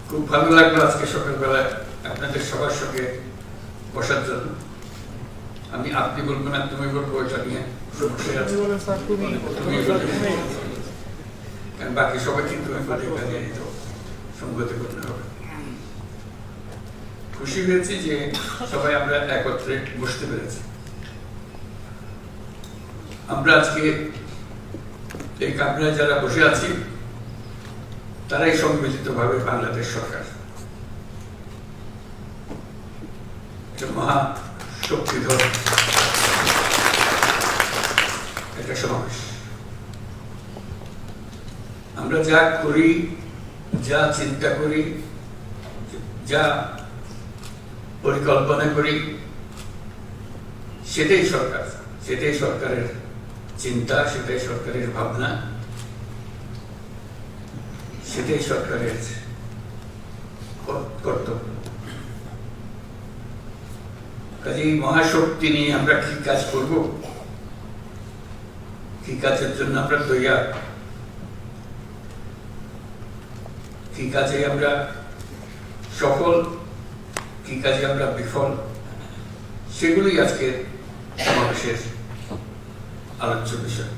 খুব ভালো লাগলো আজকে সকালবেলায় আপনাদের সবার সঙ্গে বসার জন্য। আমি আপনি বলবো না তুমি বলবো ওইটা নিয়ে সমস্যা আছে, কারণ বাকি সবাই কিন্তু সঙ্গতি করতে হবে। খুশি হয়েছি যে সবাই আমরা একত্রে বসতে পেরেছি। আমরা আজকে এই কামরায় যারা বসে আছি তারাই সম্মিলিতভাবে বাংলাদেশ সরকার, একটা মহা শক্তিধর একটা সমাবেশ। আমরা যা করি, যা চিন্তা করি, যা পরিকল্পনা করি, সেটাই সরকার, সেটাই সরকারের চিন্তা, সেটাই সরকারের ভাবনা, সেটাই সরকারের কর্তব্য। কাজে এই মহাশক্তি নিয়ে আমরা কি কাজ করব, কি কাজের জন্য আমরা তৈরি, কি কাজে আমরা সফল, কি কাজে আমরা বিফল, সেগুলোই আজকের সমাবেশের আলোচ্য বিষয়।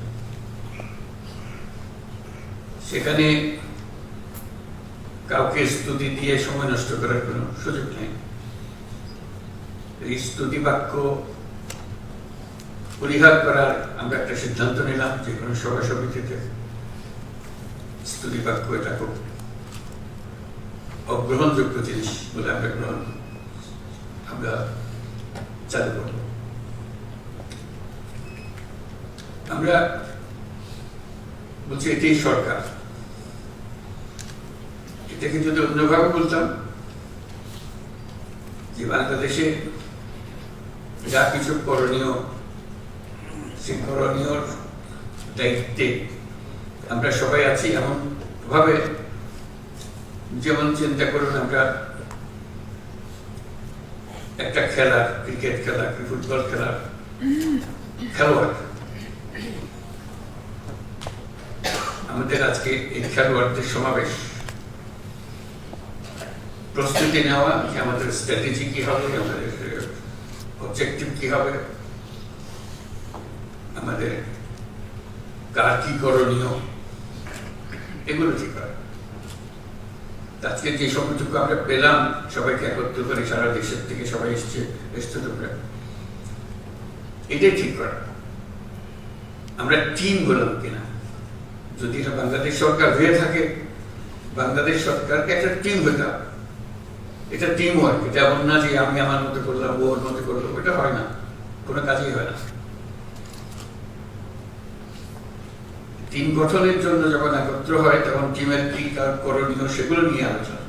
সেখানে কাউকে স্তুতি দিয়ে সময় নষ্ট করার কোনো সুযোগ নেই। এই স্তুতি বাক্য পরিহার করার আমরা একটা সিদ্ধান্ত নিলাম, যে কোনো সভা সমিতিতে স্তুতি বাক্য এটা খুব অগ্রহণযোগ্য জিনিস বলে আমরা চালু করব। আমরা বলছি এটাই সরকার। এটাকে যদি অন্যভাবে বলতাম, যে বাংলাদেশে যা কিছু করণীয়, সে করণীয় দায়িত্বে আমরা সবাই আছি, এমন ভাবে যেমন চিন্তা করুন, আমরা একটা খেলা, ক্রিকেট খেলা কি ফুটবল খেলার খেলোয়াড়, আমাদের আজকে এই খেলোয়াড়দের সমাবেশ, প্রস্তুতি নেওয়া যে আমাদের স্ট্র্যাটেজি কি হবে, আমাদের অবজেক্টিভ কি হবে, আমাদের কার কি করণীয়, এগুলো ঠিক হয়। আজকে যে সময়টুকু আমরা পেলাম সবাইকে একত্র করে, সারা দেশের থেকে সবাই এসছে তোমরা, এটাই ঠিক করা। আমরা টিম বললাম কিনা, যদি এটা বাংলাদেশ সরকার হয়ে থাকে, বাংলাদেশ সরকারকে একটা টিম হতে হবে। এটা টিম ওয়ার্ক, এটা এমন না যে আমি আমার মতো করলাম, ও ওর মতো করলাম, এটা হয় না, কোনো কাজই হয় না। টিম গঠনের জন্য যখন একত্র হয়, তখন টিমের কি কার করণীয় সেগুলো নিয়ে আলোচনা,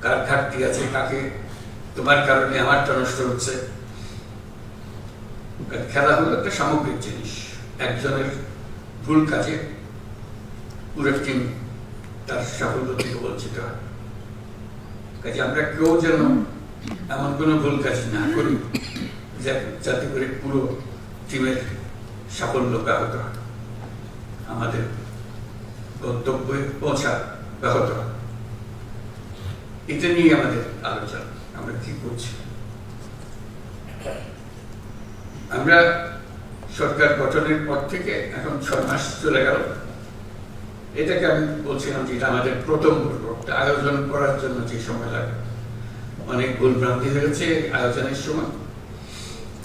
কার ঘাটতি আছে, কাকে তোমার কারণে আমারটা নষ্ট হচ্ছে। খেলা হলো একটা সামগ্রিক জিনিস, একজনের ভুল কাজে পুরো টিম তার সাফল্য থেকে বঞ্চিত হয়। কাজে আমরা কেউ যেন এমন কোনো ভুল কাজ না করি যাতে করে পুরো টিমের সাফল্য ব্যাহত হয়, আমাদের গন্তব্যে পৌঁছা ব্যাহত হয়। এটা নিয়ে আমাদের আলোচনা, আমরা কি করছি। আমরা সরকার গঠনের পর থেকে এখন 6 মাস চলে গেল। এটাকে আমি বলছিলাম যে এটা আমাদের প্রথম পর্ব। আয়োজন করার জন্য যে সময় লাগে, অনেক ভুলভ্রান্তি হয়েছে আয়োজনের সময়,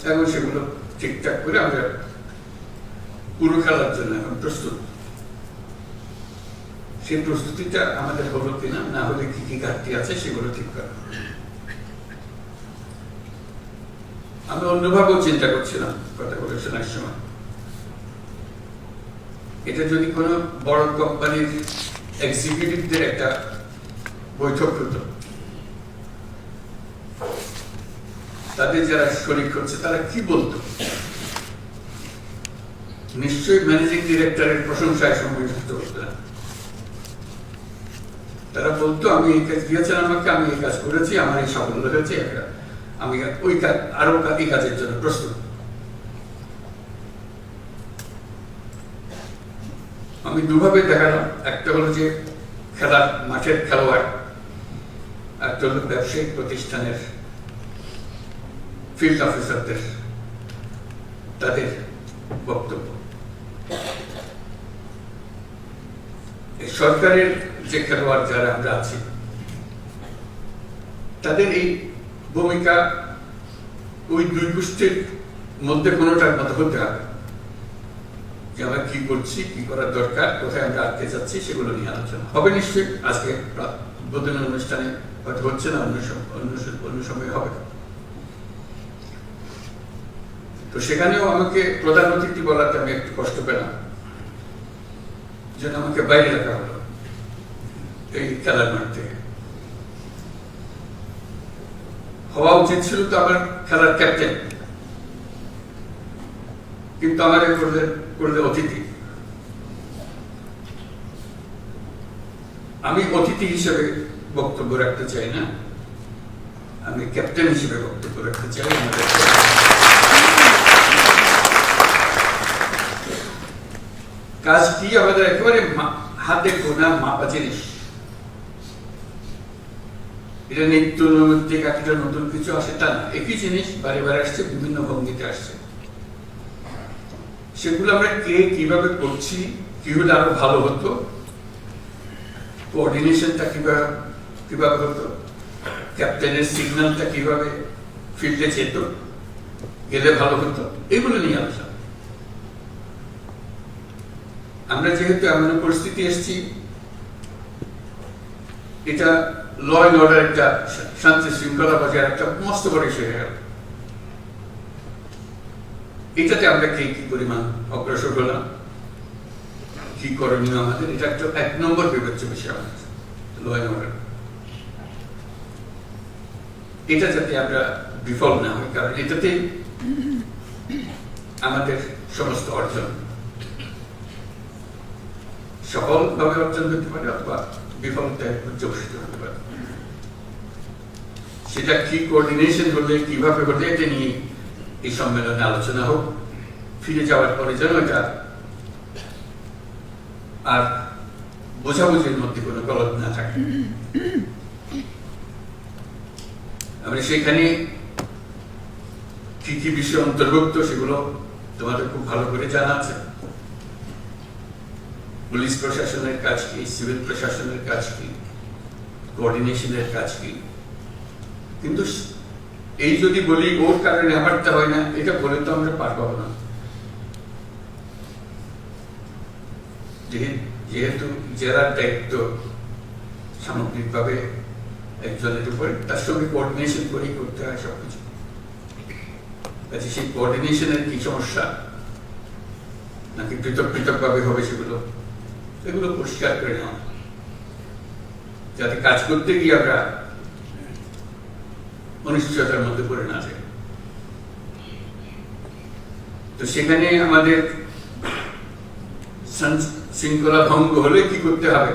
এখন সেগুলো ঠিকঠাক করে আমরা পুরো খেলার জন্য এখন প্রস্তুত। সেই প্রস্তুতিটা আমাদের হলো কিনা, না হলে কি কি ঘাটতি আছে সেগুলো ঠিক করা। আমি অন্যভাবেও চিন্তা করছিলাম কথা বলে শোনার সময়, এটা যদি কোনো বড় কোম্পানির এক্সিকিউটিভদের একটা বৈঠক হতো, তাদের যারা শরীক করছে তারা কি বলতো, নিশ্চয়ই ম্যানেজিং ডিরেক্টরের প্রশংসায় সম্মিলিত হতো না। তারা বলতো আমি এই কাজ দিয়েছেন আমাকে, আমি এই কাজ করেছি, আমার এই সাফল্য হয়েছে, আমি ওই কাজ আরো এই কাজের জন্য প্রস্তুত। আমি দুভাবে দেখালাম, একটা হলো যে খেলার মাঠের খেলোয়াড় একটা হলো ব্যবসায়িক প্রতিষ্ঠানের ফিল্ড অফিসারদের তাদের বক্তব্য। সরকারের যে খেলোয়াড় যারা আমরা আছি তাদের এই ভূমিকা ওই দুই গোষ্ঠীর মধ্যে কোনোটার মতো হতে হবে, যে আমরা কি করছি, কি করার দরকার, কোথায় আমরা আটকে যাচ্ছি, সেগুলো নিয়ে আলোচনা হবে। নিশ্চয়ই আজকে উদ্বোধনী অনুষ্ঠানে হয়তো হচ্ছে না, অন্য সময় হবে। তো সেখানেও আমাকে প্রধান অতিথি বলাতে আমি একটু কষ্ট পেলাম, যেন আমাকে বাইরে রাখা হলো এই খেলার মাঠ থেকে। হওয়া উচিত ছিল তো আমার খেলার ক্যাপ্টেন, কিন্তু আমাকে করলে অতিথি। আমি অতিথি হিসেবে বক্তব্য রাখতে চাই না, আমি ক্যাপ্টেন হিসেবে বক্তব্য রাখতে চাই। কাজ কি আমাদের একেবারে হাতে গোনা মাপা জিনিস। এটা নিত্য নৈমিত্তিক একটা নতুন কিছু আসে তা না, একই জিনিস বারে বারে আসছে, বিভিন্ন ভঙ্গিতে আসছে। সেগুলো আমরা কে কিভাবে করছি, কি হলে আরো ভালো হতো, কোঅর্ডিনেশনটা কিভাবে হতো, ক্যাপ্টেনের সিগন্যালটা কিভাবে ফিল্ডে যেত, গেলে ভালো হতো, এগুলো নিয়ে আলোচনা। আমরা যেহেতু এমন পরিস্থিতি এসেছি, এটা ল এন্ড অর্ডার, একটা শান্তি শৃঙ্খলা বজায় একটা মস্ত বড় ইস্যু হয়ে গেল। এটাতে আমরা কি পরিমাণ অগ্রসর হলাম, কি করণীয় আমাদের, এটা একটা 1 নম্বর বিবেচ্য বিষয় আমাদের ল এন্ড অর্ডার। এটা যাতে আমরা বিফল না হই, কারণ এটাতে আমাদের সমস্ত অর্জন সফলভাবে অর্জন করতে পারে অথবা বিফলতায় পর্যবসিত হতে পারে। সেটা কি কোঅর্ডিনেশন হলে, কিভাবে হলে, এটা নিয়ে এই সম্মেলনে আলোচনা হোক। ফিরে যাওয়ার পরে যেন এটা আর বোঝাবুঝির মধ্যে কোনো গলদ না থাকে। আমরা সেখানে কি কি বিষয় অন্তর্ভুক্ত সেগুলো তোমাদের খুব ভালো করে জানা আছে। পুলিশ প্রশাসনের কাজ কি, সিভিল প্রশাসনের কাজ কি, কোঅর্ডিনেশনের কাজ কি। কিন্তু এই যদি বলি ওর কারণে আমারটা হয় না, এটা বলে তো আমরা পার পাবো না। যেহেতু জেলার দায়িত্ব সামগ্রিকভাবে একজনের উপরে, তার সঙ্গে কোঅর্ডিনেশন করেই করতে হয় সবকিছু। আচ্ছা, সেই কোঅর্ডিনেশনের কি সমস্যা, নাকি পৃথক পৃথক ভাবে হবে, এগুলো পরিষ্কার করে নেওয়া, যাতে কাজ করতে গিয়ে আমরা অনিশ্চয়তার মধ্যে পড়ে না যাই। তো সেখানে আমাদের শৃঙ্খলা ভঙ্গ হলে কি করতে হবে,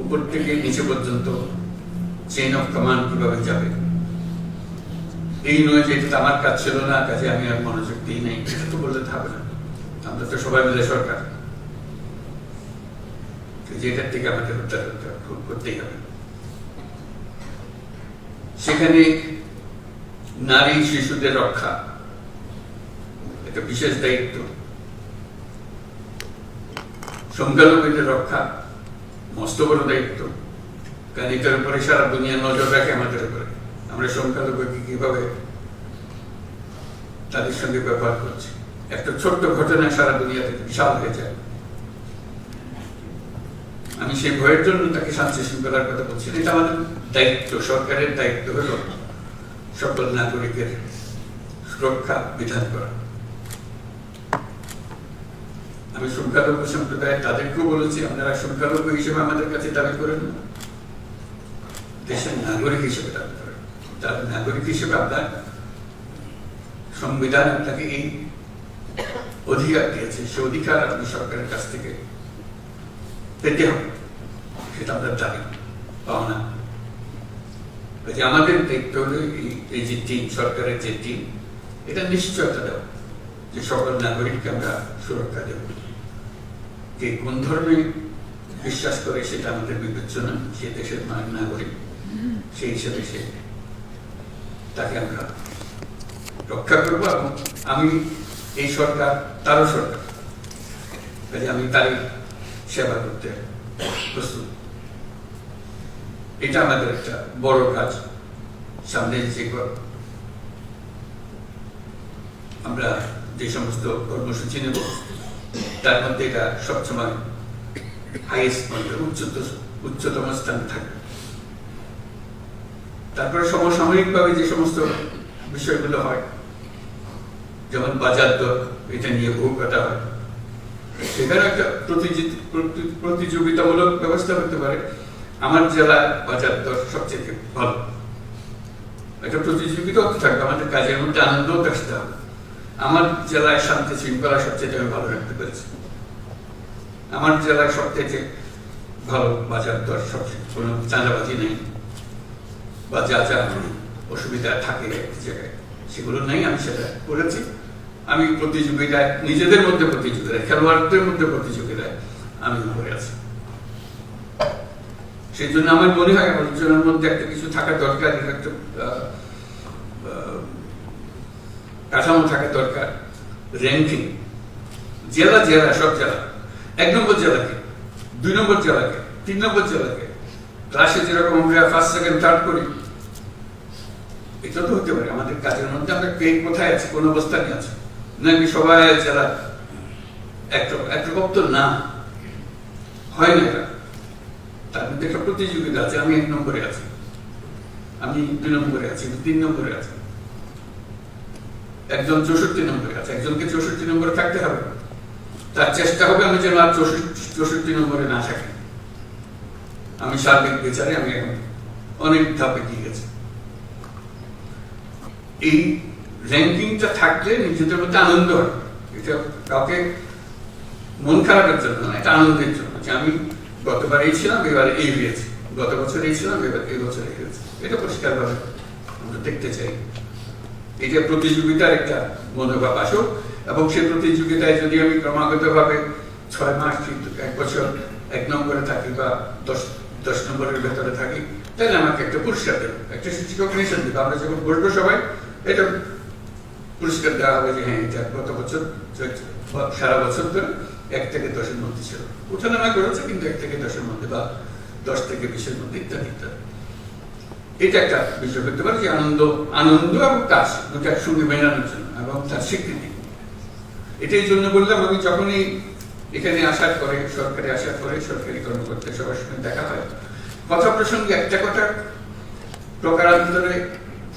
উপর থেকে নিচে পর্যন্ত চেইন অফ কমান্ড কিভাবে যাবে। এই নয় যে এটা আমার কাজ ছিল না, কাজে আমি আর মনোযোগ দিই নাই, এটা তো বলতে হবে না। আমরা তো সবাই মিলে সরকার, যেটার থেকে আমাদের উদ্ধার করতেই হবে। সেখানে নারী শিশুদের রক্ষা একটা বিশেষ দায়িত্ব, সংখ্যালঘুদের রক্ষা মস্ত বড় দায়িত্ব, কারণ এটার উপরে সারা দুনিয়া নজর রাখে আমাদের উপরে। আমরা সংখ্যালঘুকে কিভাবে তাদের সঙ্গে ব্যবহার করছি, একটা ছোট্ট ঘটনা সারা দুনিয়াতে বিশাল হয়ে যায়। আমি সেই ভয়ের জন্য তাকে শান্তি শৃঙ্খলার কথা বলছি। এটা আমাদের দায়িত্ব, সরকারের দায়িত্ব হলো সকল নাগরিকের সুরক্ষা বিধান করা। আমি সংখ্যালঘু সম্প্রদায় তাদেরকেও বলেছি, আপনারা সংখ্যালঘু হিসেবে আমাদের কাছে দাবি করেন না, দেশের নাগরিক হিসেবে দাবি করেন। তার নাগরিক হিসেবে আপনার সংবিধান আপনাকে এই অধিকার দিয়েছে, সে অধিকার আপনি সরকারের কাছ থেকে পেতে হবে, সেটা আপনার দাবি পাওনা। আমাদের দায়িত্ব হলো এই যে টিম, সরকারের যে টিম, এটা নিশ্চয়তা দেওয়া যে সকল নাগরিককে আমরা সুরক্ষা দেব। কে কোন ধর্মে বিশ্বাস করে সেটা আমাদের বিবেচ্য না, সে দেশের নাগরিক। সেই হিসেবে তাকে আমরা রক্ষা করবো, এবং আমি এই সরকার তারও সরকার, কাজে আমি তারই সেবা করতে প্রস্তুত। এটা আমাদের একটা বড় কাজ। সামনে যে আমরা যে সমস্ত কর্মসূচি নেব তার মধ্যে এটা সবসময় হাইয়েস্ট পয়েন্টে উচ্চতম স্থানে থাকবে। তারপরে সমসাময়িকভাবে যে সমস্ত বিষয়গুলো হয়, যেমন বাজার দর, এটা নিয়ে বহু কথা হয়, সেখানে একটা প্রতিযোগিতামূলক ব্যবস্থা করতে পারে। আমার জেলা বাজার দর সবচেয়ে ভালো, একটা প্রতিযোগিতা থাকবে, আমাদের কাজের মধ্যে আনন্দও আসতে হবে। আমার জেলায় শান্তি শৃঙ্খলা সবচেয়ে আমি ভালো রাখতে পেরেছি, আমার জেলায় সবচেয়ে ভালো বাজার দর, সবচেয়ে কোনো চাঁদাবাজি নেই, বা যা যা অসুবিধা থাকে এক জায়গায় সেগুলো নেই, আমি সেটা করেছি। আমি প্রতিযোগিতায়, নিজেদের মধ্যে প্রতিযোগিতায়, খেলোয়াড়দের মধ্যে প্রতিযোগিতায় আমি উপরে আছি। সেই জন্য আমার মনে হয় আলোচনার মধ্যে একটা কিছু থাকা দরকার, একটা কাঠামো থাকা দরকার, র্যাঙ্কিং। জেলা সব জেলা, 1 নম্বর জেলাকে, 2 নম্বর জেলাকে, 3 নম্বর জেলাকে, ক্লাসে যেরকম আমরা ফার্স্ট সেকেন্ড থার্ড করি, এটা তো হতে পারে আমাদের কাজের মধ্যে আমরা কে কোথায় আছি, কোন অবস্থানে আছি, নাকি সবাই জেলা একরকম তো না, হয় না। এটা তার মধ্যে একটা প্রতিযোগিতা আছে, আমি 1 নম্বরে আছি, আমি 2 নম্বরে আছি, 3 নম্বরে আছি, একজন 64 নম্বরে আছে, একজনকে 64 নম্বরে থাকতে হবে, তার চেষ্টা হবে আমি যেন আর 64 নম্বরে না থাকি। আমি সার্বিক বিচারে আমি এখন অনেক ধাপে গিয়ে গেছি। এই র্যাঙ্কিংটা থাকলে নিজেদের মধ্যে আনন্দ হয়, এটা কাউকে মন খারাপের জন্য না, এটা আনন্দের জন্য, যে আমি গতবার এই ছিলাম, এবার এই হয়েছে, গত বছর এই ছিলাম, এবার এই বছর এই হয়েছে, এটা পরিষ্কার ভাবে আমরা দেখতে চাই। এটা প্রতিযোগিতার একটা মনোভাব আসুক, এবং সেই প্রতিযোগিতায় যদি আমি ক্রমাগত ভাবে 6 মাস 1 বছর 1 নম্বরে থাকি বা 10 নম্বরের ভেতরে থাকি, তাহলে আমাকে একটা পুরস্কার দেবে, একটা রিকগনিশন দেবে। আমরা যখন বসবো সবাই, এটা পুরস্কার দেওয়া হবে যে হ্যাঁ, এটা গত বছর সারা বছর ধরে 1 থেকে 10-এর মধ্যে ছিল, ওঠানামা করেছে কিন্তু 1 থেকে 10-এর মধ্যে, বা 10 থেকে 20-এর মধ্যে, ইত্যাদি ইত্যাদি। এটা একটা বিষয় করতে পারে যে আনন্দ এবং কাজ দুটো একসঙ্গে মেলানোর জন্য, এবং তার স্বীকৃতি। এটাই জন্য বললাম, আমি যখনই এখানে আসার পরে, সরকারি আসার পরে, সরকারি কর্মকর্তা সবার সঙ্গে দেখা হয়, কথা প্রসঙ্গে একটা কথা প্রকারান্তরে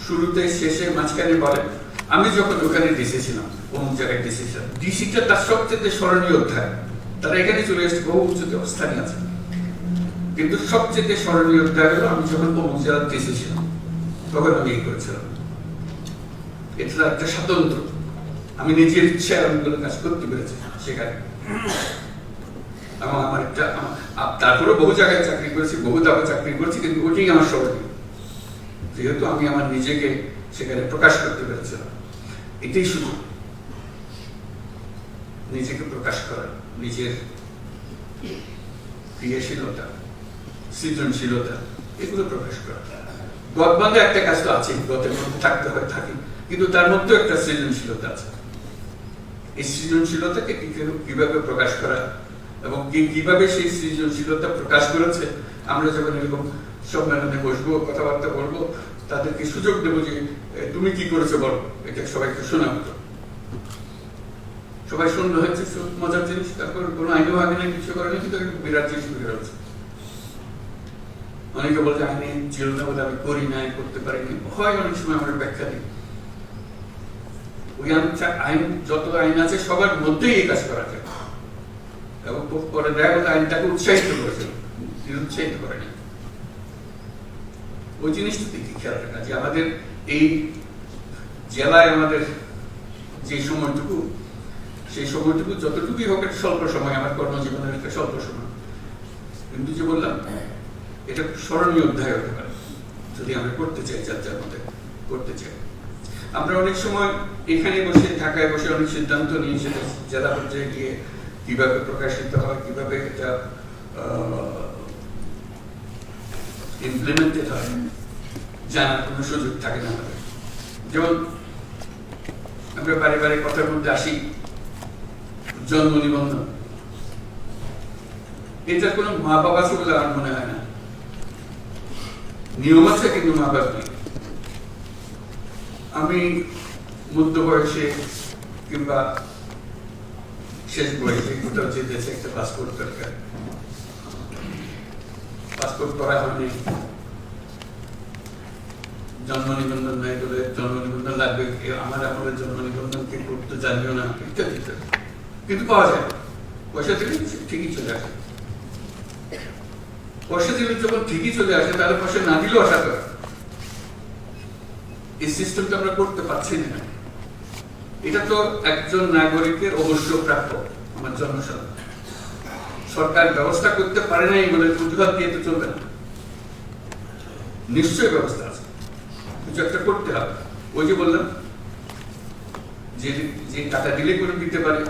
শুরুতে, শেষে, মাঝখানে বলে, আমি যখন ওখানে ডিসি ছিলাম, অমুক জায়গায় ডিসি ছিলাম, ডিসিটা তার সবচেয়ে স্মরণীয় অধ্যায়, তারা এখানে চলে এসেছে, বহু উঁচুতে অবস্থানে আছে, কিন্তু সবচেয়ে স্মরণীয় অধ্যায় হলো আমি যখন অমুক জেলার ডিসি ছিলাম, তখন আমি এই করেছিলাম। এটা একটা স্বাতন্ত্র, আমি নিজের ইচ্ছায় অনেকগুলো কাজ করতে পেরেছি সেখানে, এবং আমার একটা, তারপরে বহু জায়গায় চাকরি করেছি, বহু দাবে চাকরি করেছি, কিন্তু ওটাই আমার স্মরণীয়, যেহেতু আমি আমার নিজেকে সেখানে প্রকাশ করতে পেরেছিলাম। এটাই শুধু নিজেকে প্রকাশ করা, নিজের ক্রিয়াশীলতা, সৃজনশীলতা, এগুলো প্রকাশ করা। গদবান্ধে একটা কাজ তো আছে, গতের মধ্যে থাকতে হয়, থাকি, কিন্তু তার মধ্যেও একটা সৃজনশীলতা আছে। এই সৃজনশীলতাকে কিভাবে প্রকাশ করা, এবং কিভাবে সেই সৃজনশীলতা প্রকাশ করেছে, আমরা যখন এরকম সম্মেলনে বসবো, কথাবার্তা বলবো, তাদেরকে সুযোগ দেবো যে তুমি কি করেছো বলো, এটা সবাইকে শোনা হতো। সবাই শুনলো, হচ্ছে মজার জিনিস, তারপর কোনো আইনও আগে নেই, কিছু করে নেই, কিন্তু বিরাট জিনিস বের হচ্ছে। অনেকে বলছে আইনে ছিল না বলে আমি করি নাই, করতে পারিনি, হয় অনেক সময় আমরা ব্যাখ্যা দিই। ওই আইন, যত আইন আছে সবার মধ্যেই এই কাজ করা যায়, এবং পরে দেখা গেল আইনটাকে উৎসাহিত করেছিল, নিরুৎসাহিত করেনি। ওই জিনিসটা দিকে খেয়াল রাখা, যে আমাদের এই জেলায় আমাদের যে সময়টুকু, সেই সময়টুকু যতটুকুই হোক একটা স্বল্প সময়, আমার কর্মজীবনের একটা স্বল্প সময়, কিন্তু যে বললাম এটা স্মরণীয় অধ্যায় হতে পারে যদি আমরা করতে চাই, যার মধ্যে করতে চাই। আমরা অনেক সময় এখানে বসে, ঢাকায় বসে অনেক সিদ্ধান্ত নিয়ে, সেটা জেলা পর্যায়ে গিয়ে কিভাবে প্রকাশিত হয়, কিভাবে এটা ইমপ্লিমেন্টেড হয় জানার কোনো সুযোগ থাকে না আমাদের। যেমন আমরা বারে বারে কথার মধ্যে আসি জন্ম নিবন্ধন, এটার কোনো মা বাবা আছে বলে আমার মনে হয় না। নিয়ম আছে কিন্তু মা বাবা নেই। আমি মধ্য বয়সে কিংবা শেষ বয়সে কোথাও যে দেশে একটা পাসপোর্ট দরকার, পাসপোর্ট করা হয়নি, জন্ম নিবন্ধন নাই বলে জন্ম নিবন্ধন লাগবে, আমার আমাদের জন্ম নিবন্ধন কে করতে জানিও না, ইত্যাদি ইত্যাদি। কিন্তু পাওয়া যায়, পয়সা দিলে ঠিকই চলে আসে। পয়সা দিলে যখন ঠিকই চলে আসে তাহলে পয়সা না দিলেও আশা করে। এই সিস্টেমটা আমরা করতে পারছি না। এটা তো একজন নাগরিকের অবশ্য প্রাপ্য, আমার জন্মসনদ। সরকার ব্যবস্থা করতে পারে নাই বলে অজুহাত দিয়ে তো চলবে না, নিশ্চয়ই ব্যবস্থা আছে, কিছু একটা করতে হবে। ওই যে বললাম যে যে টাকা দিলে করে দিতে পারে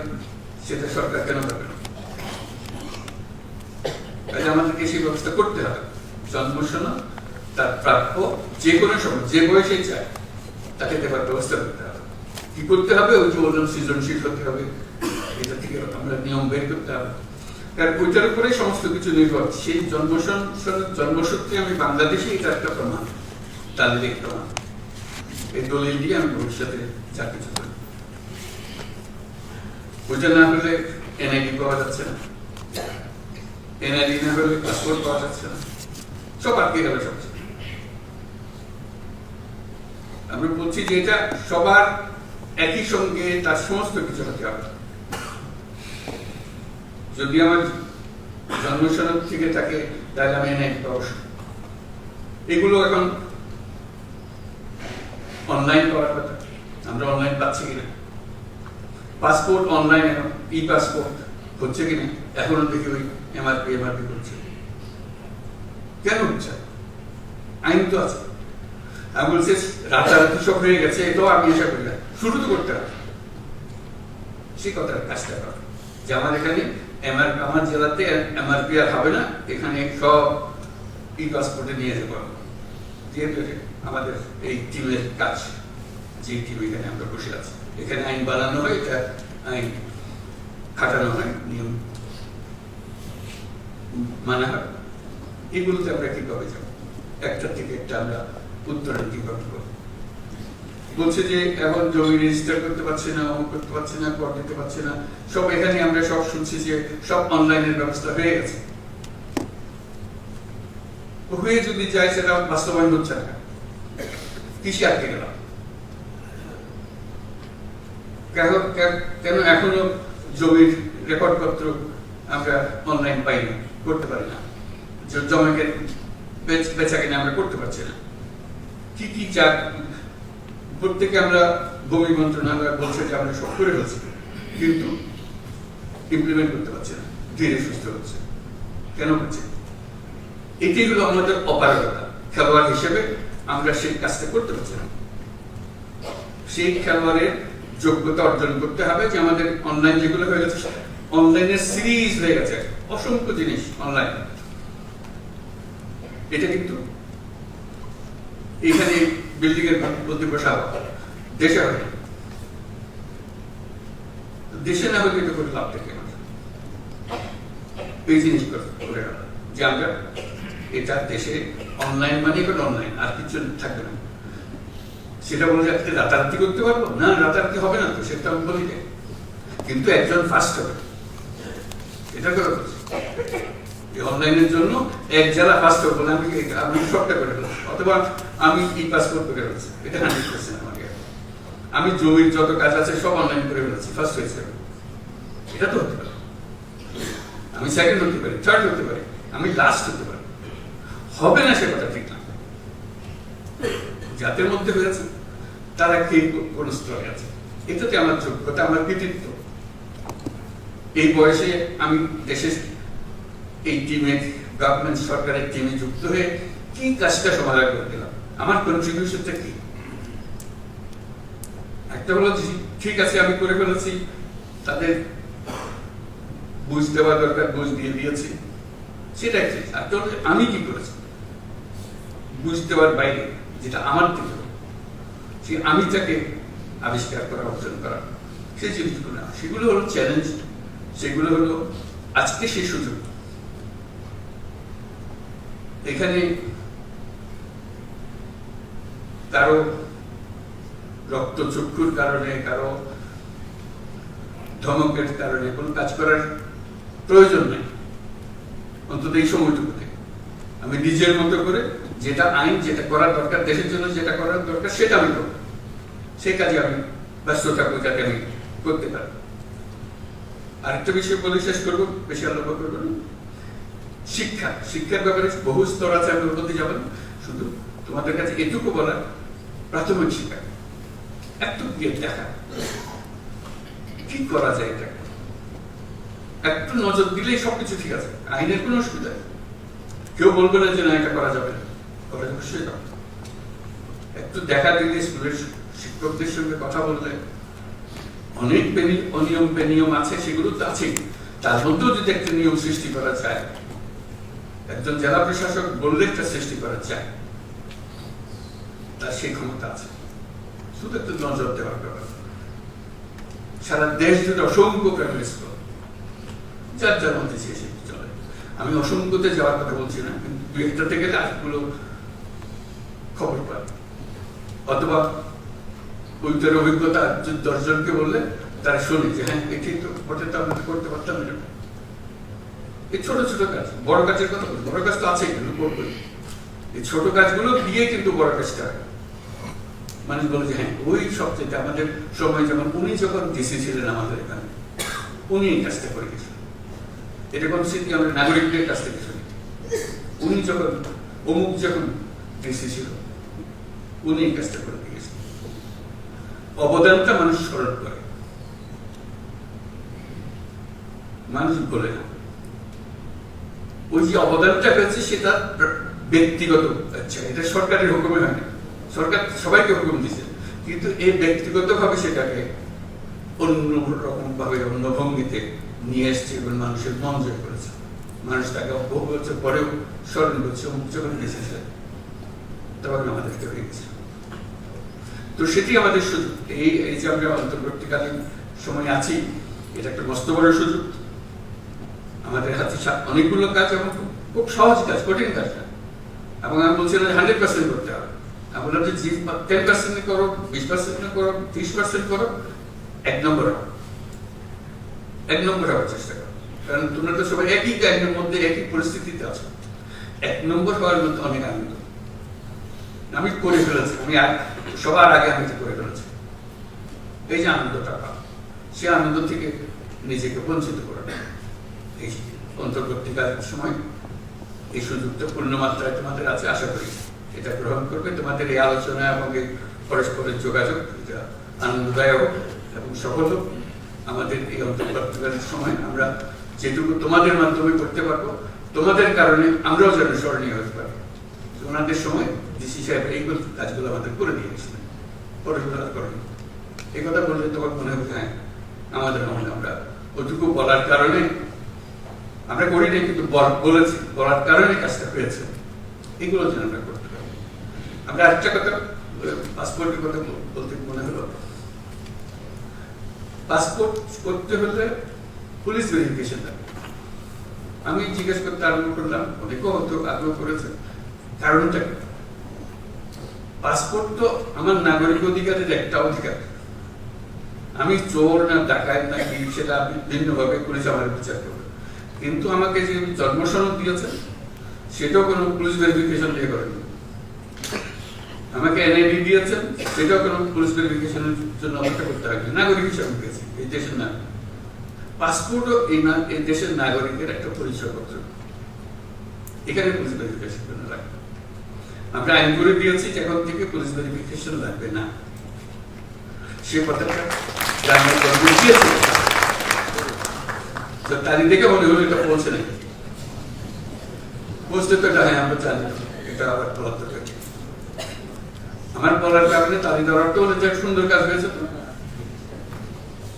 সেটা সরকার কেন পাবে না? তাহলে আমাদেরকে সেই ব্যবস্থা করতে হবে। জন্মসনদ তার প্রাপ্য যে কোনো সময় যে বয়সে চায় তাকে দেওয়ার ব্যবস্থা করতে হবে। কি করতে হবে? ওই যে বললাম সৃজনশীল হতে হবে, এটা থেকে আমরা নিয়ম বের করতে হবে। কারণ ওইটার উপরে সমস্ত কিছু নির্ভর। সেই জন্মসূত্রে আমি বাংলাদেশে এটা একটা প্রমাণ, তাদের প্রমাণ। এই দলিল দিয়ে আমি ভবিষ্যতে যা কিছু করি। ওইটা না হলে এনআইডি পাওয়া যাচ্ছে না, এনআইডি না হলে পাসপোর্ট পাওয়া যাচ্ছে না, সব আটকে গেল সব। আমরা বলছি যে এটা সবার একই সঙ্গে তার সমস্ত কিছু হতে হবে। যদি আমার জন্মসনদ থেকে থাকে তাহলে আমি এনআইডি পাবো। এগুলো এখন অনলাইন পাওয়ার কথা, আমরা অনলাইন পাচ্ছি কিনা? পাসপোর্ট অনলাইন, এখন ই পাসপোর্ট হচ্ছে কিনা? এখনো দেখি ওই এমআরপি করছে। কেন হচ্ছে? আইন তো আছে। আমি বলছি রাতারাতি সব হয়ে গেছে, এটাও আমি আশা করি না। শুরু তো করতে হবে সেই কথার কাজটা করা, যে আমার এখানে আমার জেলাতে এমআরপি আর হবে না, এখানে সব ই পাসপোর্টে নিয়ে যেতে পারবো। যেহেতু আমাদের এই টিমের কাজ, যে টিম এখানে আমরা বসে আছি, এখানে আইন বানানো হয়, এটা আইন খাটানো হয়, নিয়ম মানা হয়। এগুলোতে আমরা কিভাবে যাবো? একটা থেকে একটা আমরা উত্তরণ কিভাবে করবো? বলছে যে এখন জমি রেজিস্টার করতে পারছে না, অমুক করতে পারছে না, কর দিতে পারছে না, সব এখানে আমরা সব শুনছি যে সব অনলাইনের ব্যবস্থা হয়ে গেছে। হয়ে যদি যায় সেটা বাস্তবায়ন হচ্ছে না, কৃষি আটকে গেল কেন? এখনো জমির রেকর্ড পত্র আমরা অনলাইন পাই না, করতে পারি না। জমিকে বেচা কিনা আমরা করতে পারছি না। কি কি যা প্রত্যেকে আমরা ভূমি মন্ত্রণালয় বলছে যে আমরা সব করে ফেলছি, কিন্তু ইমপ্লিমেন্ট করতে পারছি না, ধীরে সুস্থ হচ্ছে। কেন হচ্ছে? এটাই হলো আমাদের অপারগতা। খেলোয়াড় হিসেবে আমরা সেই কাজটা করতে পারছি না। সেই খেলোয়াড়ের যোগ্যতা অর্জন করতে হবে, যে আমাদের অনলাইন যেগুলো হয়ে গেছে, অনলাইনের সিরিজ হয়ে গেছে, অসংখ্য জিনিস অনলাইন। এটা কিন্তু এখানে বিল্ডিং এর প্রতি বসাবো, দেশে হবে, দেশে না হলে এটা করে লাভ থেকে এই জিনিস করে যে আমরা এটা দেশে অনলাইন মানে এখন অনলাইন, আর কিছু থাকবে না। সেটা বলে যাচ্ছে রাতারাতি করতে পারবো না, রাতারাতি হবে না তো, সেটা আমি বলি না, কিন্তু একজন ফার্স্ট হবে, এটা করে অনলাইনের জন্য এক জেলা ফার্স্ট হবে বলে আমি সবটা করে ফেলছি, অথবা আমি ই পাসপোর্ট করে ফেলছি, এটা 100% আমাকে। আমি জমির যত কাজ আছে সব অনলাইন করে ফেলছি, ফার্স্ট হয়েছে। এটা তো হতে পারে, আমি সেকেন্ড হতে পারি, থার্ড হতে পারি, আমি লাস্ট হতে পারি, হবে না সে কথা ঠিক না। যাদের মধ্যে হয়েছে তারা কে কোন স্তরে আছে, এটাতে আমার যোগ্যতা, আমার কৃতিত্ব। এই বয়সে আমি দেশের এই টিমে, গভর্নমেন্ট সরকারের টিমে যুক্ত হয়ে কি কাজটা সমাধান করে দিলাম, আমার কন্ট্রিবিউশনটা কি? একটা হলো ঠিক আছে আমি করে ফেলেছি, তাদের বুঝ দেওয়া দরকার, বুঝ দিয়ে দিয়েছি, সেটা কি? আর আমি কি করেছি? বুঝতে দেওয়ার বাইরে যেটা আমার থেকে সেই আমিটাকে আবিষ্কার করা, অর্জন করা, সেই জিনিসগুলো না, সেগুলো হলো চ্যালেঞ্জ, সেগুলো হলো আজকে সেই সুযোগ। এখানে কারো রক্তচক্ষুর কারণে, কারো ধমকের কারণে কোনো কাজ করার প্রয়োজন নেই, অন্তত এই সময়টুকুতে। আমি নিজের মতো করে যেটা আইন, যেটা করার দরকার, দেশের জন্য যেটা করার দরকার, সেটা আমি করব। সেই কাজে আমি ব্যস্ত থাকবো, যাতে আমি করতে পারি। আরেকটা বিষয় বলে শেষ করবো, বেশি আলোচনা করবো না। শিক্ষা, শিক্ষার ব্যাপারে বহু স্তর আছে, আমি ওর মধ্যে যাবেন। শুধু তোমাদের কাছে এটুকু বলা, প্রাথমিক শিক্ষা একটু গিয়ে দেখা কি করা যায়, এটা একটু নজর দিলেই সবকিছু ঠিক আছে, আইনের কোনো অসুবিধা নেই। কেউ বলবে না যে না, এটা করা যাবে না, করা অবশ্যই যাবে। একটু দেখা দিলে, স্কুলের শিক্ষকদের সঙ্গে কথা বললে, অনেক অনিয়ম বেনিয়ম আছে, সেগুলো তো আছেই। তার মধ্যেও যদি একটা নিয়ম সৃষ্টি করা যায়, একজন জেলা প্রশাসক বললে একটা সৃষ্টি করা যায়, তার সেই ক্ষমতা আছে। শুধু একটু নজর দেওয়ার ব্যাপার। সারা দেশ জুড়ে অসংখ্য প্রাইমারি স্কুল, যার যার মধ্যে সে চলে। আমি অসংখ্যতে যাওয়ার কথা বলছি না, কিন্তু দুই একটাতে গেলে আরেকগুলো খবর পাই, অথবা ওইটার অভিজ্ঞতা 10 জনকে বললে তারা শোনে যে হ্যাঁ, এটি তো ঘটে, তো আমরা করতে পারতাম। এই ছোট ছোট কাজ, বড় কাজের কথা বলি, বড় কাজ তো আছে, কিন্তু করবো। এই ছোট কাজগুলো দিয়ে কিন্তু বড় কাজটা হয়। মানুষ বলে যে হ্যাঁ, ওই সবচেয়ে আমাদের সময়, যেমন উনি যখন ডিসি ছিলেন আমাদের এখানে, উনি এই কাজটা করে গেছিলেন। এটা কোন স্মৃতি আমরা নাগরিকদের কাছ থেকে শুনি। উনি যখন অমুক যখন ডিসি ছিল, উনি এই কাজটা করে গেছিলেন। অবদানটা মানুষ স্মরণ করে, মানুষ বলে না। ওই যে অবদানটা হয়েছে সেটা ব্যক্তিগত, আচ্ছা, এটা সরকারের হুকুমে হয় না, সরকার সবাইকে হুকুম দিচ্ছে, কিন্তু এই ব্যক্তিগত ভাবে সেটাকে অন্যরকম ভাবে, অন্য ভঙ্গিতে নিয়ে এসছে এবং মানুষের মন জয় করেছে। মানুষ তাকে বহু বছর পরেও স্মরণ করছে, অমুক যখন এসেছে তখন আমাদেরকে হয়ে গেছে। তো সেটি আমাদের সুযোগ। এই যে আমরা অন্তর্বর্তীকালীন সময় আছি, এটা একটা মস্ত বড় সুযোগ। আমাদের হাতে অনেকগুলো কাজ, এবং খুব সহজ কাজ, কঠিন কাজ না। এবং আমি বলছি না 100% করতে হবে, আমি বললাম যে 10% করো, 20% করো, 30% করো, 1 নম্বর হও, 1 নম্বর হওয়ার চেষ্টা করো। কারণ তোমরা তো সবাই একই গাইডের মধ্যে, একই পরিস্থিতিতে আছো। 1 নম্বর হওয়ার মধ্যে অনেক আনন্দ। আমি করে ফেলেছি, আমি সবার আগে আমি করে ফেলেছি। এই যে আনন্দটা পাবো, সে আনন্দ থেকে নিজেকে বঞ্চিত করে না। এই অন্তর্বর্তীকালীন সময় এই সুযোগটা পূর্ণ মাত্রায় তোমাদের আছে, আশা করি এটা গ্রহণ করবে। তোমাদের এই আলোচনা এবং এই পরস্পরের যোগাযোগ এটা আনন্দদায়ক এবং সফল হোক। আমাদের এই অন্তর্বর্তীকালীন সময় আমরা যেটুকু তোমাদের মাধ্যমে করতে পারবো, তোমাদের কারণে আমরাও যেন স্মরণীয় হতে পারি। ওনাদের সময় ডিসি সাহেব এইগুলো কাজগুলো আমাদের করে দিয়ে গেছিলেন, পড়াশোনা করেন। এই কথা বললে তোমার মনে হবে হ্যাঁ, আমাদের মনে আমরা ওটুকু বলার কারণে আমরা করি নাই, কিন্তু বলেছি, বলার কারণে কাজটা হয়েছে। এগুলো যেন আমরা করতে পারি। আমরা আরেকটা কথা, পাসপোর্টের কথা বলতে মনে হলো, পাসপোর্ট করতে হলে পুলিশ ভেরিফিকেশন লাগে। আমি জিজ্ঞেস করতে আরম্ভ করলাম, অনেকেও হয়তো আগ্রহ করেছে, কারণটা কি? পাসপোর্ট তো আমার নাগরিক অধিকারের একটা অধিকার। আমি চোর না ডাকাত না কি, সেটা ভিন্নভাবে পুলিশ আমার বিচার করবে, কিন্তু আমাকে যে জন্ম সনদ দিয়েছে সেটাও কোনো পুলিশ ভেরিফিকেশন দিয়ে করেনি। আমাকে এনআইডি দিয়েছেন, সেটাও কোনো পুলিশ ভেরিফিকেশনের জন্য অপেক্ষা করতে হবে। নাগরিক হিসাবে পেয়েছি, এই দেশের নাগরিক। পাসপোর্টও এই দেশের নাগরিকের একটা পরিচয়পত্র, এখানে পুলিশ ভেরিফিকেশন জন্য লাগবে। আমরা আইন করে দিয়েছি এখন থেকে পুলিশ ভেরিফিকেশন লাগবে না, সে কথাটা তারিখ দেখে মনে হলো এটা পৌঁছে নাকি পৌঁছতে তো হ্যাঁ, আমরা জানি এটা আবার বলার দরকার। আমার বলার কারণে তারিখ দেওয়ার তো হলে যে সুন্দর কাজ হয়েছে, তো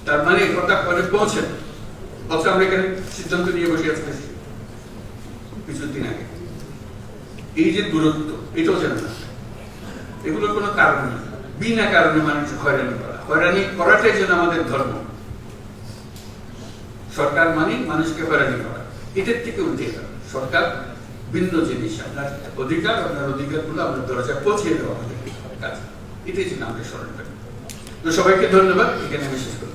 তার মানে এই কথা পরে পৌঁছে, অথচ আমরা এখানে সিদ্ধান্ত নিয়ে বসে আছি কিছুদিন আগে। এই যে দূরত্ব, এটাও যেন না। এগুলোর কোনো কারণ নেই, বিনা কারণে মানুষ হয়রানি করা, হয়রানি করাটাই যেন আমাদের ধর্ম। সরকার মানে মানুষকে হয়রানি করা, এটার থেকে উঠে যাওয়া। সরকার ভিন্ন জিনিস, আপনার অধিকার, আপনার অধিকারগুলো আপনার দরজায় পৌঁছে দেওয়া আমাদের কাজ। এটাই যেন আমরা স্মরণ করি। তো সবাইকে ধন্যবাদ, এখানে আমি শেষ করি।